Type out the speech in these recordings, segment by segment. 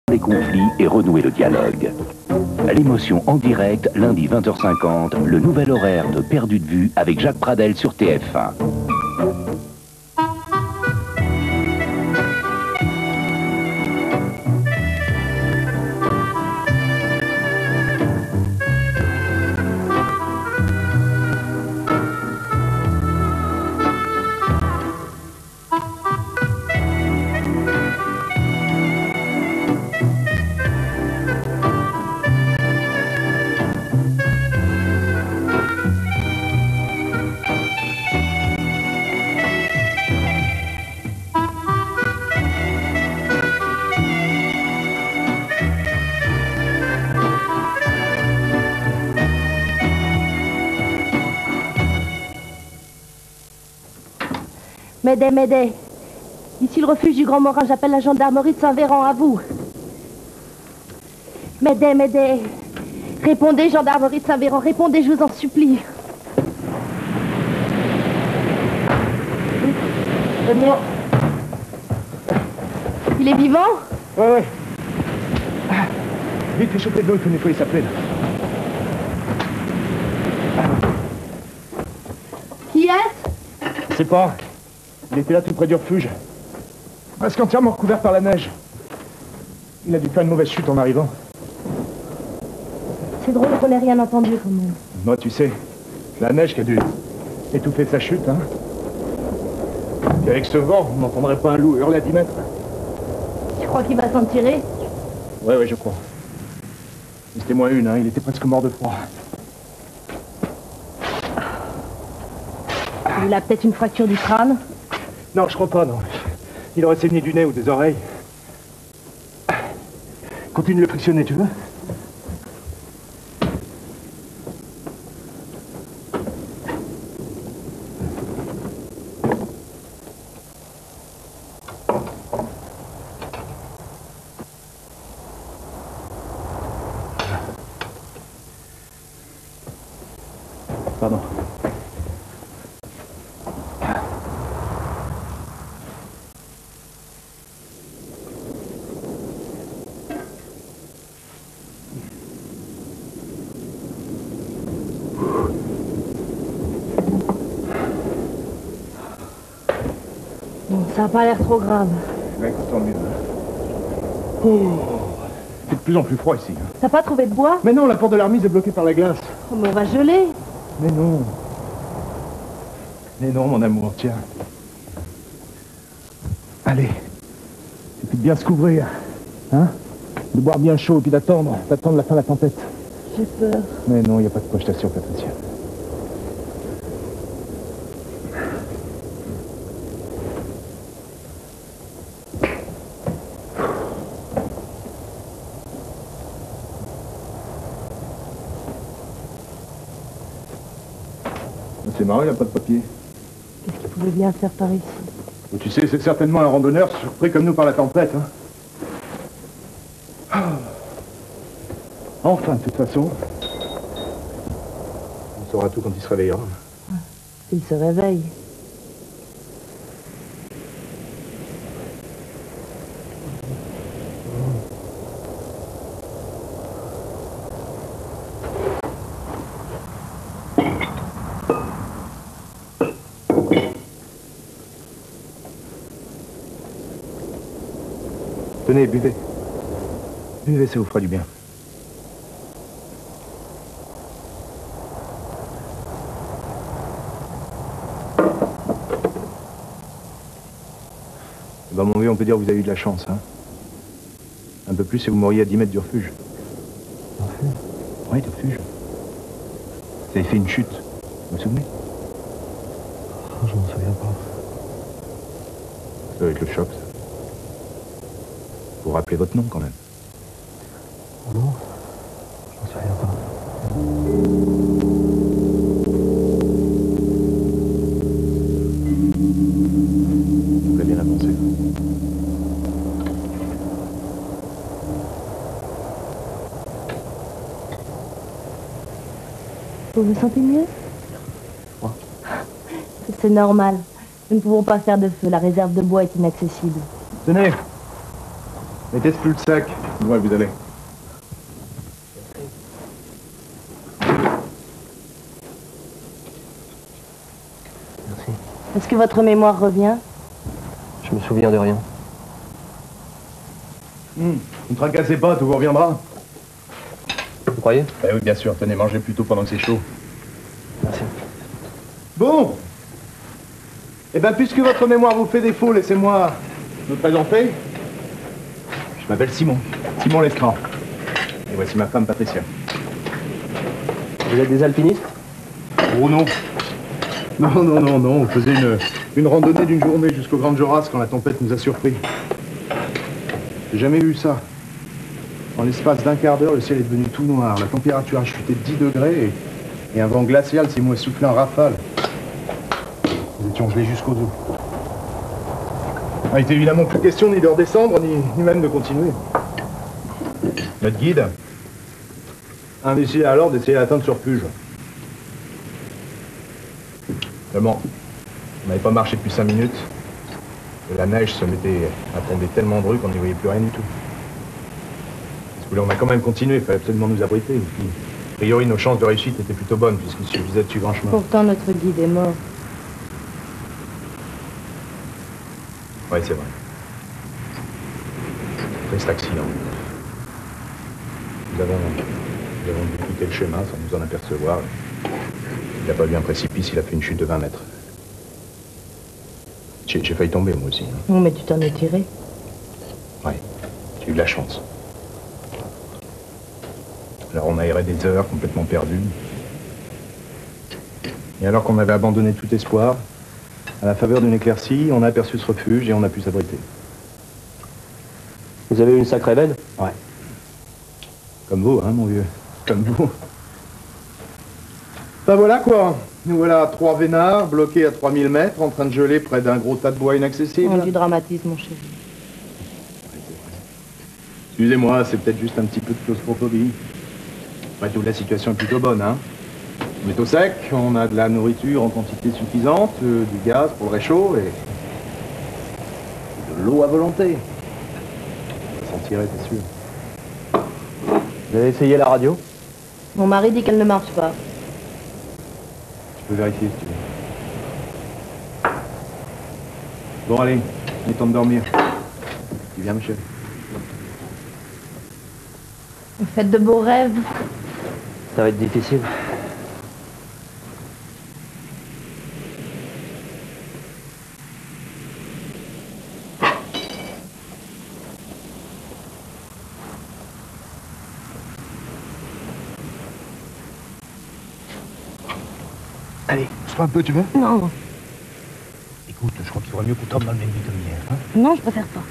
les conflits et renouer le dialogue. L'émotion en direct, lundi 20h50, le nouvel horaire de Perdu de vue avec Jacques Pradel sur TF1. Médée, Médée. Ici le refuge du Grand Morin, j'appelle la gendarmerie de Saint-Véran, à vous. Médée, Médée. Répondez, gendarmerie de Saint-Véran, répondez, je vous en supplie. Il est vivant? Ouais. Vite, fais choper de l'eau, il faut nettoyer sa plaie. Qui est-ce? Je sais pas. Il était là tout près du refuge. Presque entièrement recouvert par la neige. Il a dû faire une mauvaise chute en arrivant. C'est drôle qu'on n'ait rien entendu quand même. Moi, tu sais, la neige qui a dû étouffer sa chute, hein. Et avec ce vent, on n'entendrait pas un loup hurler à 10 mètres. Tu crois qu'il va s'en tirer? Ouais, je crois. C'était moins une, hein. Il était presque mort de froid. Il a peut-être une fracture du crâne. Non, je crois pas, non. Il aurait saigné du nez ou des oreilles. Continue de le frictionner, tu veux? Pardon. Bon, ça n'a pas l'air trop grave. Ouais, tant mieux. Oh, c'est de plus en plus froid ici. T'as pas trouvé de bois? Mais non, la porte de la remise est bloquée par la glace. Oh, mais on va geler. Mais non. Mais non, mon amour, tiens. Allez. Il suffit de bien se couvrir. Hein? De boire bien chaud et puis d'attendre la fin de la tempête. J'ai peur. Mais non, il n'y a pas de quoi, je t'assure, Patricia. C'est marrant, il n'a pas de papier. Qu'est-ce qu'il pouvait bien faire par ici? Et tu sais, c'est certainement un randonneur surpris comme nous par la tempête. Hein. Enfin, de toute façon, on saura tout quand il se réveillera. Il se réveille. Tenez, buvez. Buvez, ça vous fera du bien. Ben, mon vieux, on peut dire que vous avez eu de la chance, hein. Un peu plus et vous mourriez à 10 mètres du refuge. Refuge? Oui, du refuge. Vous avez fait une chute, vous vous souvenez? Je m'en souviens pas. Ça doit être le choc, ça. Vous rappelez votre nom, quand même. Non, je m'en souviens pas. Vous l'avez bien avancé. Vous vous sentez mieux? Quoi? C'est normal. Nous ne pouvons pas faire de feu. La réserve de bois est inaccessible. Tenez. Mettez ce pull sec. Ouais, vous allez. Merci. Est-ce que votre mémoire revient? Je me souviens de rien. Ne tracassez pas, tout vous reviendra. Vous croyez? Eh oui, bien sûr. Tenez, mangez plutôt pendant que c'est chaud. Merci. Bon. Eh ben, puisque votre mémoire vous fait défaut, laissez-moi me présenter. Je m'appelle Simon. Simon Lescran. Et voici ma femme Patricia. Vous êtes des alpinistes? Oh non. Non. On faisait une randonnée d'une journée jusqu'au Grand Joras quand la tempête nous a surpris. J'ai jamais vu ça. En l'espace d'un quart d'heure, le ciel est devenu tout noir. La température a chuté de 10 degrés et un vent glacial s'est soufflé en rafale. Nous étions gelés jusqu'aux os. Il n'était évidemment plus question ni de redescendre, ni même de continuer. Notre guide a décidé alors d'essayer d'atteindre sur Puge. Seulement, on n'avait pas marché depuis 5 minutes. Et la neige se mettait à tomber tellement de rue qu'on n'y voyait plus rien du tout. Parce que là, on a quand même continué, il fallait absolument nous abriter. Et puis, a priori, nos chances de réussite étaient plutôt bonnes, puisqu'il suffisait de suivre un chemin. Pourtant, notre guide est mort. Oui, c'est vrai. Triste accident. Nous avons dû quitter le chemin sans nous en apercevoir. Il n'a pas vu un précipice, il a fait une chute de 20 mètres. J'ai failli tomber, moi aussi. Hein. Non, mais tu t'en es tiré. Oui, j'ai eu de la chance. Alors on a erré des heures, complètement perdues. Et alors qu'on avait abandonné tout espoir, à la faveur d'une éclaircie, on a aperçu ce refuge et on a pu s'abriter. Vous avez eu une sacrée veine? Ouais. Comme vous, hein, mon vieux. Comme vous. Ben voilà quoi. Nous voilà à 3 vénards, bloqués à 3000 mètres, en train de geler près d'un gros tas de bois inaccessible. Du dramatisme, mon chéri. Excusez-moi, c'est peut-être juste un petit peu de claustrophobie. Après tout, la situation est plutôt bonne, hein. On est au sec, on a de la nourriture en quantité suffisante, du gaz pour le réchaud et de l'eau à volonté. On va s'en tirer, c'est sûr. Vous avez essayé la radio? Mon mari dit qu'elle ne marche pas. Je peux vérifier si tu veux. Bon, allez, il est temps de dormir. Tu viens, Michel? Faites de beaux rêves. Ça va être difficile. Allez, sois un peu, tu veux? Non. Écoute, je crois qu'il faudrait mieux qu'on tombe dans le même lit que hier. Hein? Non, je préfère pas.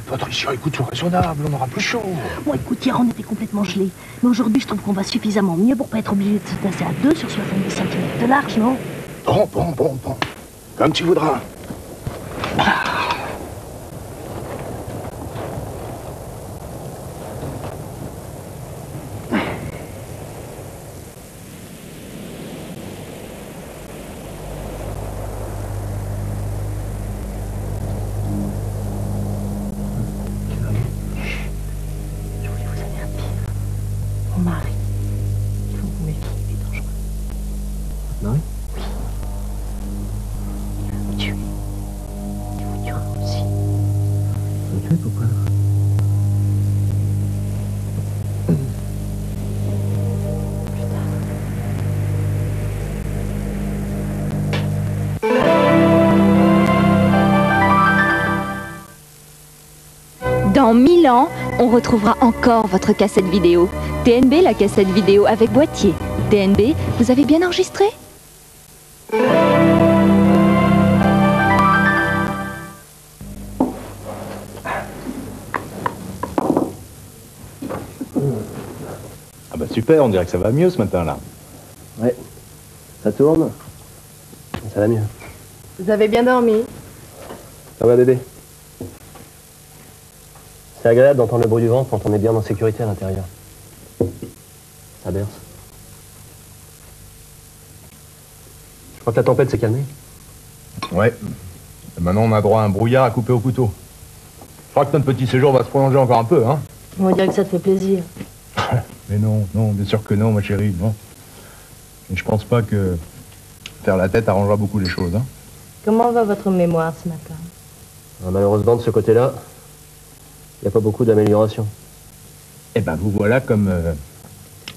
Patricia, écoute, sois raisonnable, on aura plus chaud. Bon, écoute, hier, on était complètement gelés. Mais aujourd'hui, je trouve qu'on va suffisamment mieux pour pas être obligé de se tasser à 2 sur 70 cm de large, non? Bon. Comme tu voudras. Mon mari. Il faut que vous méfiez, il est dangereux. Non? Oui. Il va vous tuer. Il vous tuera aussi. Vous tuez, pourquoi? Dans 1000 ans, on retrouvera encore votre cassette vidéo. TNB, la cassette vidéo avec boîtier. TNB, vous avez bien enregistré? Ah bah super, on dirait que ça va mieux ce matin-là. Ouais. Ça tourne. Ça va mieux. Vous avez bien dormi? Ah ouais, bébé. C'est agréable d'entendre le bruit du vent quand on est bien en sécurité à l'intérieur. Ça berce. Je crois que la tempête s'est calmée. Ouais. Et maintenant, on a droit à un brouillard à couper au couteau. crois que notre petit séjour va se prolonger encore un peu, hein? On dirait que ça te fait plaisir. Mais non, non, bien sûr que non, ma chérie, non. Et je pense pas que faire la tête arrangera beaucoup les choses, hein. Comment va votre mémoire ce matin? Malheureusement, de ce côté-là, il n'y a pas beaucoup d'amélioration. Eh ben, vous voilà comme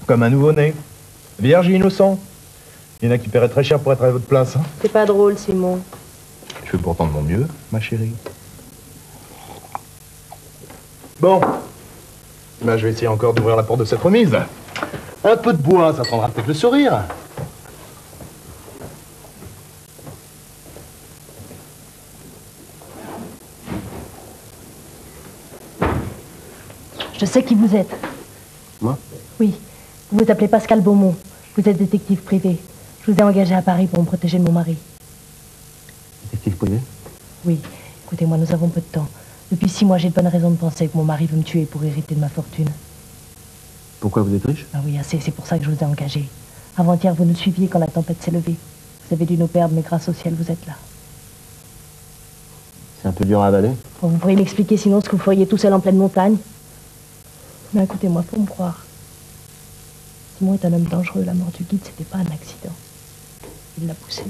un nouveau-né. Vierge et innocent. Il y en a qui paieraient très cher pour être à votre place, hein. C'est pas drôle, Simon. Je fais pourtant de mon mieux, ma chérie. Bon. Ben, je vais essayer encore d'ouvrir la porte de cette remise. Un peu de bois, ça prendra peut-être le sourire. Je sais qui vous êtes. Moi? Oui. Vous vous appelez Pascal Beaumont. Vous êtes détective privé. Je vous ai engagé à Paris pour me protéger de mon mari. Détective privé? Oui. Écoutez-moi, nous avons peu de temps. Depuis 6 mois, j'ai de bonnes raisons de penser que mon mari veut me tuer pour hériter de ma fortune. Pourquoi vous êtes riche? Ah oui, assez. C'est pour ça que je vous ai engagé. Avant-hier, vous nous suiviez quand la tempête s'est levée. Vous avez dû nous perdre, mais grâce au ciel, vous êtes là. C'est un peu dur à avaler. Bon, vous pourriez m'expliquer sinon ce que vous feriez tout seul en pleine montagne? Mais écoutez-moi, faut me croire. Simon est un homme dangereux. La mort du guide, c'était pas un accident. Il l'a poussé.